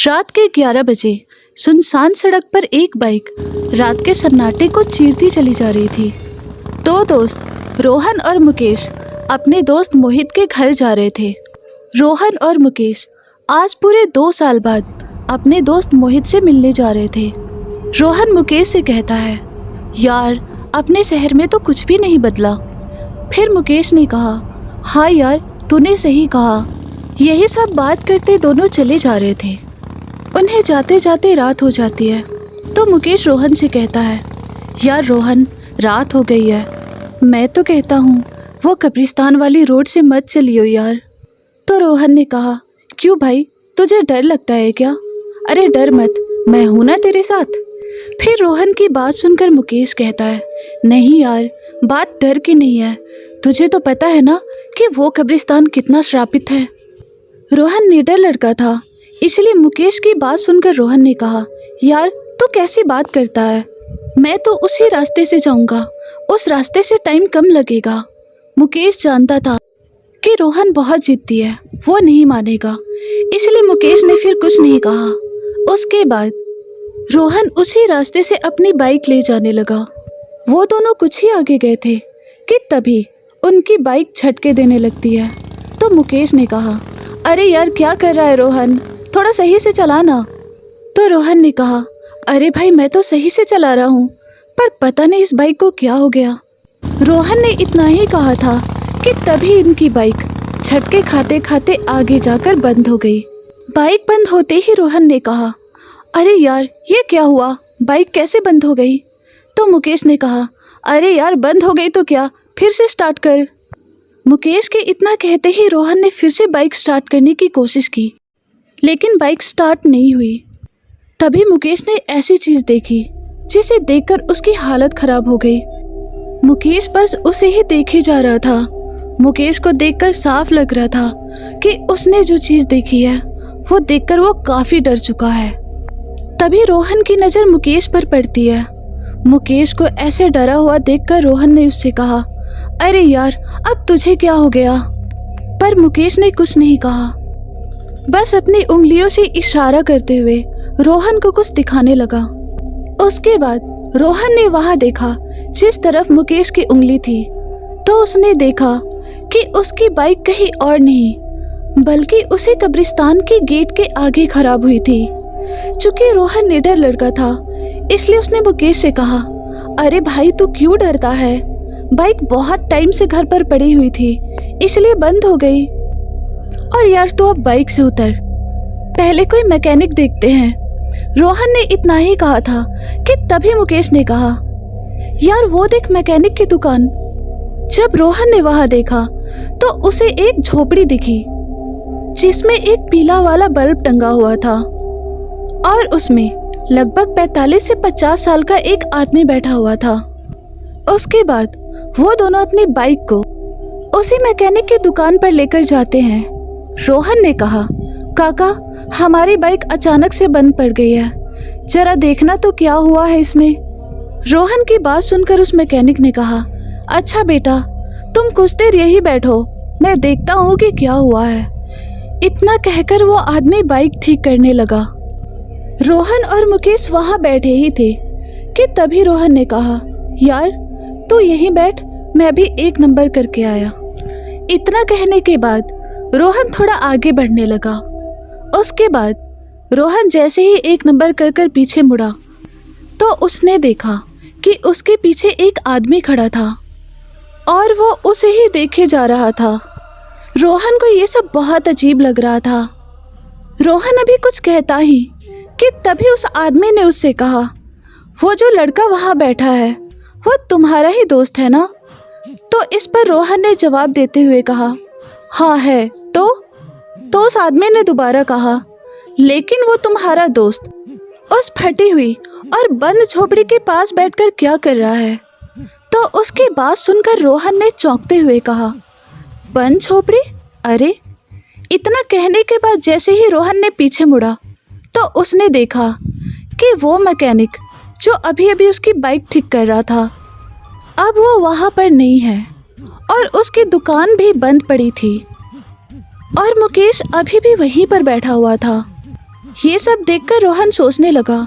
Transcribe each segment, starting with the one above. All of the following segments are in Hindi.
रात के 11 बजे सुनसान सड़क पर एक बाइक रात के सन्नाटे को चीरती चली जा रही थी। दो दोस्त रोहन और मुकेश अपने दोस्त मोहित के घर जा रहे थे। रोहन और मुकेश आज पूरे 2 साल बाद अपने दोस्त मोहित से मिलने जा रहे थे। रोहन मुकेश से कहता है, यार अपने शहर में तो कुछ भी नहीं बदला। फिर मुकेश ने कहा, हाँ यार तूने सही कहा। यही सब बात करते दोनों चले जा रहे थे। उन्हें जाते जाते रात हो जाती है तो मुकेश रोहन से कहता है, यार रोहन रात हो गई है, मैं तो कहता हूँ वो कब्रिस्तान वाली रोड से मत चलियो यार। तो रोहन ने कहा, क्यों भाई तुझे डर लगता है क्या? अरे डर मत, मैं हूँ ना तेरे साथ। फिर रोहन की बात सुनकर मुकेश कहता है, नहीं यार बात डर की नहीं है, तुझे तो पता है ना कि वो कब्रिस्तान कितना श्रापित है। रोहन निडर लड़का था, इसलिए मुकेश की बात सुनकर रोहन ने कहा, यार तू कैसी बात करता है, मैं तो उसी रास्ते से जाऊंगा, उस रास्ते से टाइम कम लगेगा। मुकेश जानता था कि रोहन बहुत जिद्दी है, वो नहीं मानेगा, इसलिए मुकेश ने फिर कुछ नहीं कहा। उसके बाद रोहन उसी रास्ते से अपनी बाइक ले जाने लगा। वो दोनों कुछ ही आगे गए थे कि तभी उनकी बाइक झटके देने लगती है। तो मुकेश ने कहा, अरे यार क्या कर रहा है रोहन, थोड़ा सही से चलाना। तो रोहन ने कहा, अरे भाई मैं तो सही से चला रहा हूँ, पर पता नहीं इस बाइक को क्या हो गया। रोहन ने इतना ही कहा था कि तभी इनकी बाइक झटके खाते खाते आगे जाकर बंद हो गई। बाइक बंद होते ही रोहन ने कहा, अरे यार ये क्या हुआ, बाइक कैसे बंद हो गई? तो मुकेश ने कहा, अरे यार बंद हो गई तो क्या, फिर से स्टार्ट कर। मुकेश के इतना कहते ही रोहन ने फिर से बाइक स्टार्ट करने की कोशिश की, लेकिन बाइक स्टार्ट नहीं हुई। तभी मुकेश ने ऐसी चीज़ देखी जिसे देखकर उसकी हालत खराब हो गई। मुकेश बस उसे ही देखे जा रहा था। मुकेश को देखकर साफ लग रहा था कि उसने जो चीज़ देखी है वो देखकर वो काफ़ी डर चुका है। तभी रोहन की नज़र मुकेश पर पड़ती है। मुकेश को ऐसे डरा हुआ देखकर रोहन ने उससे कहा, अरे यार अब तुझे क्या हो गया? पर मुकेश ने कुछ नहीं कहा, बस अपनी उंगलियों से इशारा करते हुए रोहन को कुछ दिखाने लगा। उसके बाद रोहन ने वहां देखा जिस तरफ मुकेश की उंगली थी, तो उसने देखा कि उसकी बाइक कहीं और नहीं बल्कि उसी कब्रिस्तान के गेट के आगे खराब हुई थी। चूंकि रोहन निडर लड़का था इसलिए उसने मुकेश से कहा, अरे भाई तू क्यों डरता है, बाइक बहुत टाइम से घर पर पड़ी हुई थी इसलिए बंद हो गई। और यार तू अब बाइक से उतर, पहले कोई मैकेनिक देखते हैं। रोहन ने इतना ही कहा था कि तभी मुकेश ने कहा, यार वो देख मैकेनिक की दुकान। जब रोहन ने वहां देखा तो उसे एक झोपड़ी दिखी जिसमें एक पीला वाला बल्ब टंगा हुआ था और उसमें लगभग 45 से 50 साल का एक आदमी बैठा हुआ था। उसके बाद वो दोनों अपनी बाइक को उसी मैकेनिक की दुकान पर लेकर जाते हैं। रोहन ने कहा, काका हमारी बाइक अचानक से बंद पड़ गई है, जरा देखना तो क्या हुआ है इसमें। रोहन की बात सुनकर उस मैकेनिक ने कहा, अच्छा बेटा तुम कुछ देर यही बैठो, मैं देखता हूँ कि क्या हुआ है। इतना कहकर वो आदमी बाइक ठीक करने लगा। रोहन और मुकेश वहाँ बैठे ही थे कि तभी रोहन ने कहा, यार तू यहीं बैठ, मैं भी 1 नंबर करके आया। इतना कहने के बाद रोहन थोड़ा आगे बढ़ने लगा। उसके बाद रोहन जैसे ही 1 नंबर कर पीछे मुड़ा तो उसने देखा कि उसके पीछे एक आदमी खड़ा था और वो उसे ही देखे जा रहा था। रोहन को ये सब बहुत अजीब लग रहा था। रोहन अभी कुछ कहता ही कि तभी उस आदमी ने उससे कहा, वो जो लड़का वहाँ बैठा है वो तुम्हारा ही दोस्त है ना? तो इस पर रोहन ने जवाब देते हुए कहा, हाँ है। तो उस आदमी ने दोबारा कहा, लेकिन वो तुम्हारा दोस्त उस फटी हुई और बंद झोपड़ी के पास बैठकर क्या कर रहा है? तो उसकी बात सुनकर रोहन ने चौंकते हुए कहा, बंद झोपड़ी? अरे! इतना कहने के बाद जैसे ही रोहन ने पीछे मुड़ा तो उसने देखा कि वो मैकेनिक जो अभी अभी उसकी बाइक ठीक कर रहा था अब वो वहाँ पर नहीं है और उसकी दुकान भी बंद पड़ी थी और मुकेश अभी भी वहीं पर बैठा हुआ था। ये सब देखकर रोहन सोचने लगा,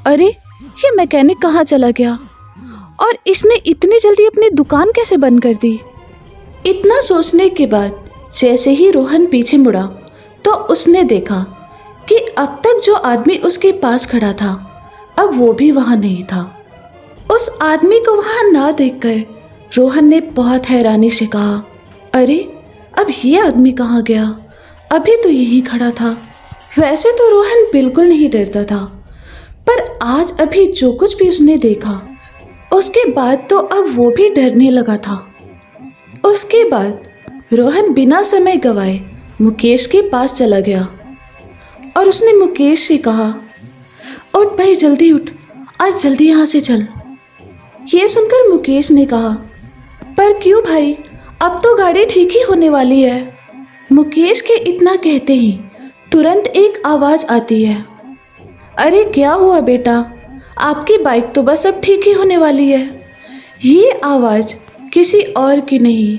अरे ये मैकेनिक कहाँ चला गया और इसने इतनी जल्दी अपनी दुकान कैसे बंद कर दी। इतना सोचने के बाद जैसे ही रोहन पीछे मुड़ा तो उसने देखा कि अब तक जो आदमी उसके पास खड़ा था अब वो भी वहाँ नहीं था। उस आदमी को वहाँ ना देखकर रोहन ने बहुत हैरानी से कहा, अरे अब ये आदमी कहाँ गया, अभी तो यहीं खड़ा था। वैसे तो रोहन बिल्कुल नहीं डरता था, पर आज अभी जो कुछ भी उसने देखा उसके बाद तो अब वो भी डरने लगा था। उसके बाद रोहन बिना समय गवाए मुकेश के पास चला गया और उसने मुकेश से कहा, उठ भाई जल्दी उठ और जल्दी यहाँ से चल। ये सुनकर मुकेश ने कहा, पर क्यों भाई, अब तो गाड़ी ठीक ही होने वाली है। मुकेश के इतना कहते ही तुरंत एक आवाज़ आती है, अरे क्या हुआ बेटा, आपकी बाइक तो बस अब ठीक ही होने वाली है। ये आवाज़ किसी और की नहीं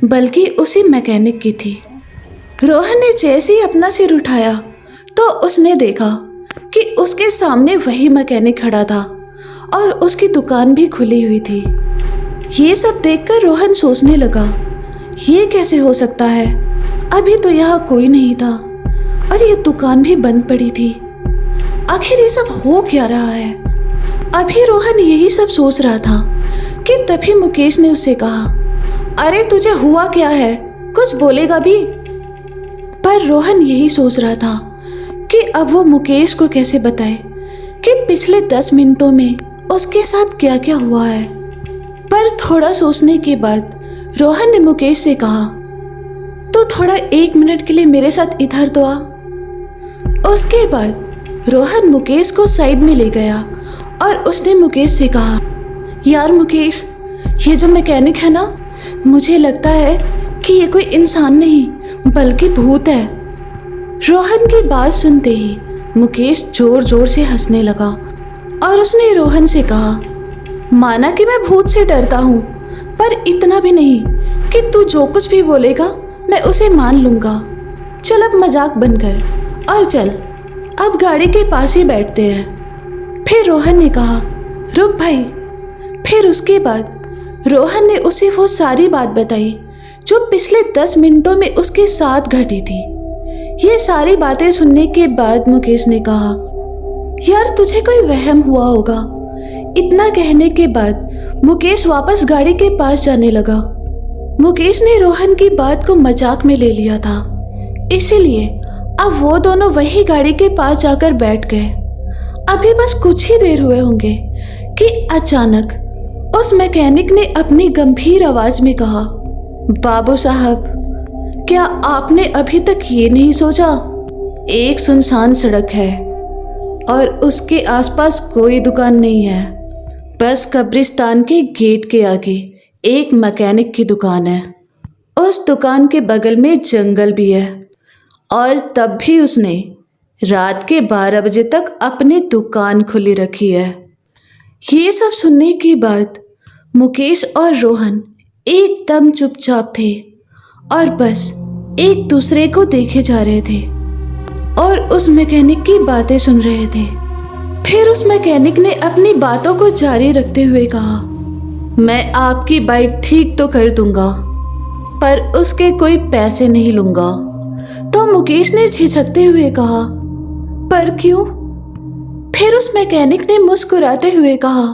बल्कि उसी मैकेनिक की थी। रोहन ने जैसे ही अपना सिर उठाया तो उसने देखा कि उसके सामने वही मैकेनिक खड़ा था और उसकी दुकान भी खुली हुई थी। ये सब देखकर रोहन सोचने लगा, ये कैसे हो सकता है, अभी तो यहाँ कोई नहीं था और ये दुकान भी बंद पड़ी थी। आखिर ये सब हो क्या रहा है। अभी रोहन यही सब सोच रहा था कि तभी मुकेश ने उससे कहा, अरे तुझे हुआ क्या है, कुछ बोलेगा भी। पर रोहन यही सोच रहा था कि अब वो मुकेश को कैसे बताए कि पिछले 10 मिनटों में उसके साथ क्या क्या हुआ है। पर थोड़ा सोचने के बाद रोहन ने मुकेश से कहा, तो थोड़ा 1 मिनट के लिए मेरे साथ इधर तो आ। उसके बाद रोहन मुकेश को साइड में ले गया और उसने मुकेश से कहा, यार मुकेश, ये जो मैकेनिक है ना, मुझे लगता है कि ये कोई इंसान नहीं बल्कि भूत है। रोहन की बात सुनते ही मुकेश जोर जोर से हंसने लगा और उसने रोहन से कहा, माना कि मैं भूत से डरता हूँ, पर इतना भी नहीं कि तू जो कुछ भी बोलेगा मैं उसे मान लूँगा। चल अब मजाक बंद कर और चल अब गाड़ी के पास ही बैठते हैं। फिर रोहन ने कहा, रुक भाई। फिर उसके बाद रोहन ने उसे वो सारी बात बताई जो पिछले 10 मिनटों में उसके साथ घटी थी। ये सारी बातें सुनने के बाद मुकेश ने कहा, यार तुझे कोई वहम हुआ होगा। इतना कहने के बाद मुकेश वापस गाड़ी के पास जाने लगा। मुकेश ने रोहन की बात को मजाक में ले लिया था, इसीलिए अब वो दोनों वही गाड़ी के पास जाकर बैठ गए। अभी बस कुछ ही देर हुए होंगे कि अचानक उस मैकेनिक ने अपनी गंभीर आवाज में कहा, बाबू साहब, क्या आपने अभी तक ये नहीं सोचा, एक सुनसान सड़क है और उसके आसपास कोई दुकान नहीं है, बस कब्रिस्तान के गेट के आगे एक मैकेनिक की दुकान है। उस दुकान के बगल में जंगल भी है और तब भी उसने रात के 12 बजे तक अपनी दुकान खुली रखी है। ये सब सुनने के बाद मुकेश और रोहन एकदम चुपचाप थे और बस एक दूसरे को देखे जा रहे थे और उस मैकेनिक की बातें सुन रहे थे। फिर उस मैकेनिक ने अपनी बातों को जारी रखते हुए कहा, मैं आपकी बाइक ठीक तो कर दूंगा पर उसके कोई पैसे नहीं लूंगा। तो मुकेश ने झिझकते हुए कहा, पर क्यों? फिर उस मैकेनिक ने मुस्कुराते हुए कहा,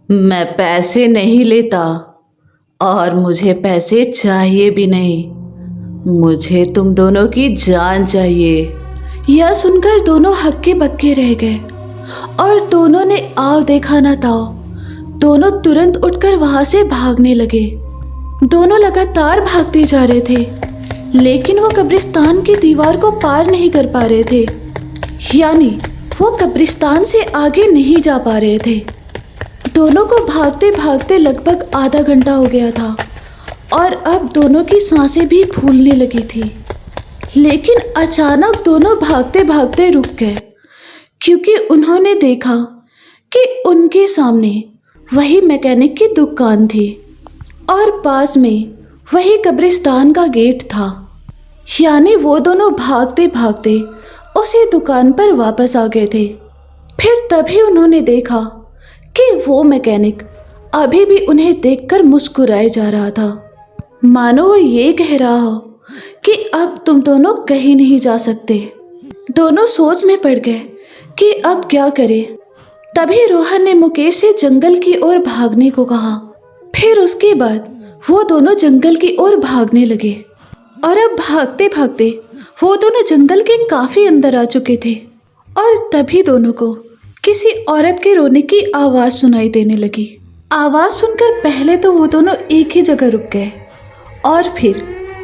मैं पैसे नहीं लेता और मुझे पैसे चाहिए भी नहीं, मुझे तुम दोनों की जान चाहिए। यह सुनकर दोनों हक्के बक्के रह गए और दोनों ने आव देखा ना ताव, दोनों तुरंत उठकर वहां से भागने लगे। दोनों लगातार भागते जा रहे थे लेकिन वो कब्रिस्तान की दीवार को पार नहीं कर पा रहे थे, यानी वो कब्रिस्तान से आगे नहीं जा पा रहे थे। दोनों को भागते भागते लगभग आधा घंटा हो गया था और अब दोनों की सांसें भी फूलने लगी थी। लेकिन अचानक दोनों भागते भागते रुक गए क्योंकि उन्होंने देखा कि उनके सामने वही मैकेनिक की दुकान थी और पास में वही कब्रिस्तान का गेट था। यानी वो दोनों भागते भागते उसी दुकान पर वापस आ गए थे। फिर तभी उन्होंने देखा कि वो मैकेनिक अभी भी उन्हें देखकर मुस्कुराए जा रहा था, मानो वो ये कह रहा हो कि अब तुम दोनों कहीं नहीं जा सकते। दोनों सोच में पड़ गए कि अब क्या करें। तभी रोहन ने मुकेश से जंगल की ओर भागने को कहा। फिर उसके बाद वो दोनों जंगल की ओर भागने लगे और अब भागते भागते वो दोनों जंगल के काफी अंदर आ चुके थे। और तभी दोनों को किसी औरत के रोने की आवाज सुनाई देने लगी। आवाज सुनकर पहले तो वो दोनों एक ही जगह रुक गए और फिर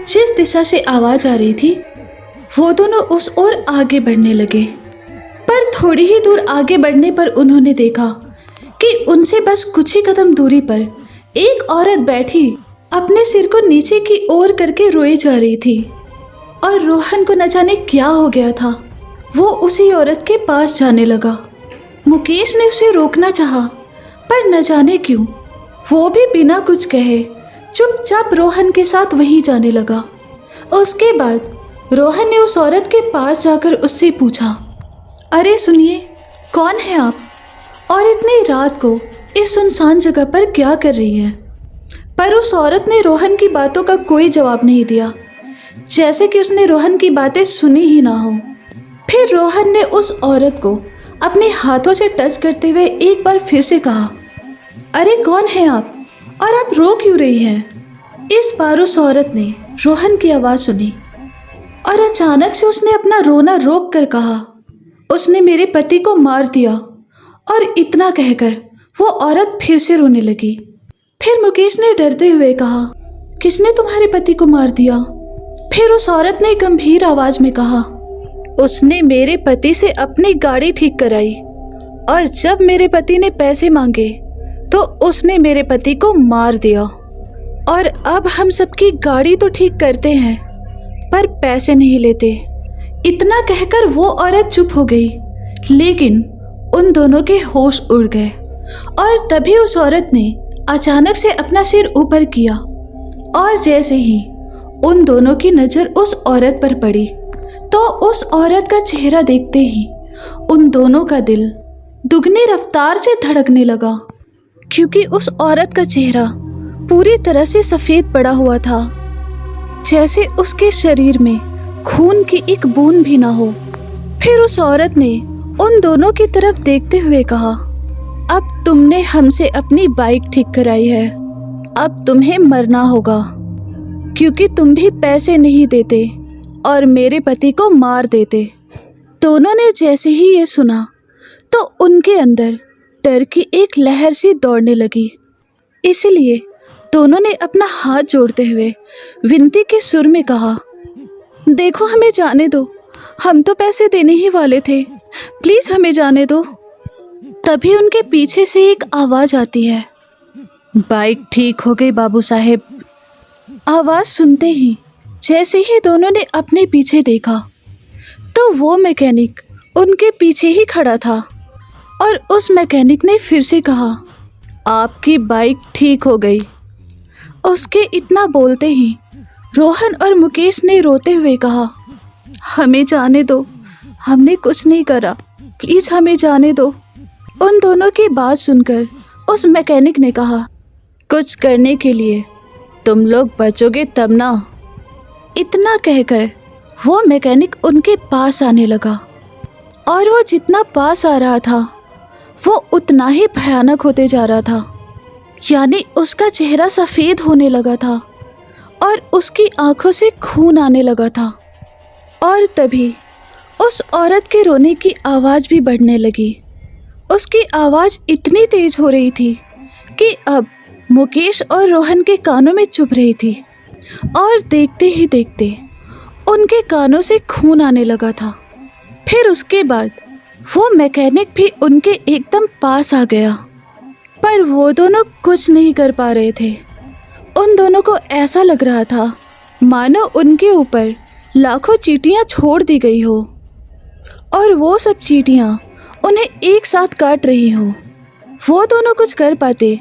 जिस दिशा से आवाज आ रही थी वो दोनों उस ओर आगे बढ़ने लगे। पर थोड़ी ही दूर आगे बढ़ने पर उन्होंने देखा कि उनसे बस कुछ ही कदम दूरी पर एक औरत बैठी अपने सिर को नीचे की ओर करके रोई जा रही थी। और रोहन को न जाने क्या हो गया था, वो उसी औरत के पास जाने लगा। मुकेश ने उसे रोकना चाहा, पर न जाने क्यों वो भी बिना कुछ कहे चुपचाप रोहन के साथ वहीं जाने लगा। उसके बाद रोहन ने उस औरत के पास जाकर उससे पूछा, अरे सुनिए, कौन है आप और इतनी रात को इस सुनसान जगह पर क्या कर रही हैं? पर उस औरत ने रोहन की बातों का कोई जवाब नहीं दिया, जैसे कि उसने रोहन की बातें सुनी ही ना हो। फिर रोहन ने उस औरत को अपने हाथों से टच करते हुए एक बार फिर से कहा, अरे कौन है आप और आप रो क्यों रही हैं? इस बार उस औरत ने रोहन की आवाज़ सुनी और अचानक से उसने अपना रोना रोक कर कहा, उसने मेरे पति को मार दिया। और इतना कहकर वो औरत फिर से रोने लगी। फिर मुकेश ने डरते हुए कहा, किसने तुम्हारे पति को मार दिया? फिर उस औरत ने गंभीर आवाज में कहा, उसने मेरे पति से अपनी गाड़ी ठीक कराई और जब मेरे पति ने पैसे मांगे तो उसने मेरे पति को मार दिया। और अब हम सबकी गाड़ी तो ठीक करते हैं पर पैसे नहीं लेते। इतना कहकर वो औरत चुप हो गई, लेकिन उन दोनों के होश उड़ गए। और तभी उस औरत ने अचानक से अपना सिर ऊपर किया और जैसे ही उन दोनों की नज़र उस औरत पर पड़ी तो उस औरत का चेहरा देखते ही उन दोनों का दिल दुगनी रफ्तार से धड़कने लगा, क्योंकि उस औरत का चेहरा पूरी तरह से सफ़ेद पड़ा हुआ था, जैसे उसके शरीर में खून की एक बूंद भी ना हो। फिर उस औरत ने उन दोनों की तरफ देखते हुए कहा, अब तुमने हमसे अपनी बाइक ठीक कराई है, अब तुम्हें मरना होगा, क्योंकि तुम भी पैसे नहीं देते और मेरे पति को मार देते। दोनों ने जैसे ही ये सुना तो उनके अंदर डर की एक लहर सी दौड़ने लगी। इसलिए दोनों ने अपना हाथ जोड़ते हुए विनती के सुर में कहा, देखो हमें जाने दो, हम तो पैसे देने ही वाले थे, प्लीज़ हमें जाने दो। तभी उनके पीछे से एक आवाज़ आती है, बाइक ठीक हो गई बाबू साहेब। आवाज़ सुनते ही जैसे ही दोनों ने अपने पीछे देखा तो वो मैकेनिक उनके पीछे ही खड़ा था और उस मैकेनिक ने फिर से कहा, आपकी बाइक ठीक हो गई। उसके इतना बोलते ही रोहन और मुकेश ने रोते हुए कहा, हमें जाने दो, हमने कुछ नहीं करा, प्लीज़ हमें जाने दो। उन दोनों की बात सुनकर उस मैकेनिक ने कहा, कुछ करने के लिए तुम लोग बचोगे तब ना। इतना कहकर वो मैकेनिक उनके पास आने लगा और वो जितना पास आ रहा था वो उतना ही भयानक होते जा रहा था। यानी उसका चेहरा सफ़ेद होने लगा था और उसकी आंखों से खून आने लगा था। और तभी उस औरत के रोने की आवाज़ भी बढ़ने लगी। उसकी आवाज़ इतनी तेज़ हो रही थी कि अब मुकेश और रोहन के कानों में चुभ रही थी और देखते ही देखते उनके कानों से खून आने लगा था। फिर उसके बाद वो मैकेनिक भी उनके एकदम पास आ गया, पर वो दोनों कुछ नहीं कर पा रहे थे। उन दोनों को ऐसा लग रहा था मानो उनके ऊपर लाखों चींटियां छोड़ दी गई हो और वो सब चींटियां उन्हें एक साथ काट रही हो। वो दोनों कुछ कर पाते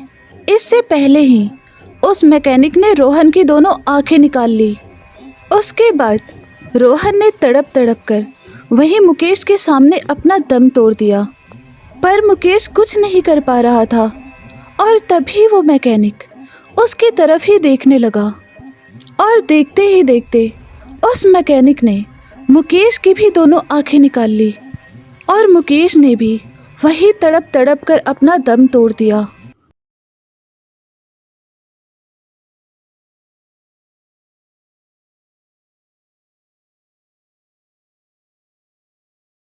इससे पहले ही उस मैकेनिक ने रोहन की दोनों आंखें निकाल ली। उसके बाद रोहन ने तड़प तड़प कर वहीं मुकेश के सामने अपना दम तोड़ दिया। पर मुकेश कुछ नहीं कर पा रहा था और तभी वो मैकेनिक उसकी तरफ ही देखने लगा और देखते ही देखते उस मैकेनिक ने मुकेश की भी दोनों आंखें निकाल ली और मुकेश ने भी वही तड़प तड़प कर अपना दम तोड़ दिया।